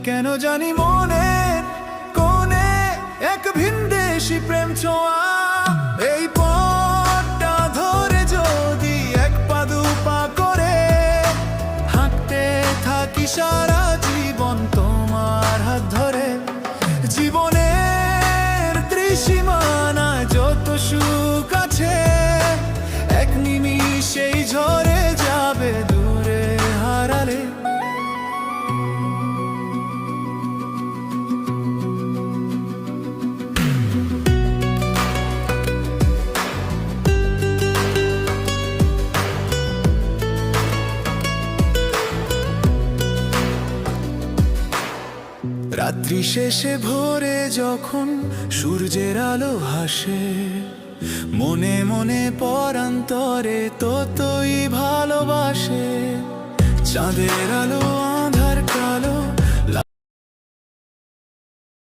কেন জানি মনের কোণে এক ভিনদেশি প্রেম ছোঁয়া। এই পথটা ধরে যদি এক পা দু পা করে হাঁটতে থাকি সারা জীবন তোমার হাত ধরে, জীবনের ত্রিসীমানায় যত সুখ আছে এক নিমিষেই ঝরে যাবে দূরে হারালে। রাত্রি শেষে ভোরে যখন সূর্যের আলো হাসে, মনে মনে পরান্তরে ততই ভালোবাসে। চাঁদের আলো